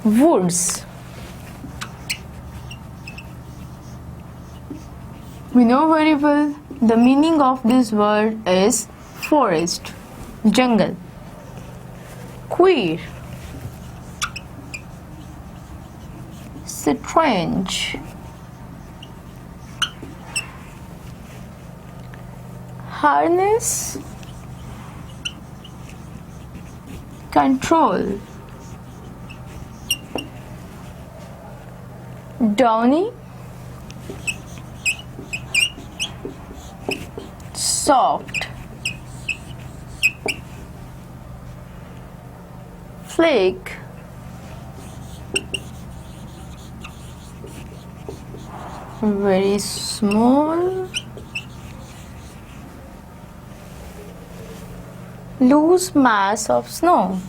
Woods. We know very well the meaning of this word is forest, jungle. Queer. Strange. Harness. Control. Downy. Soft. Flake. Very small. Loose mass of snow.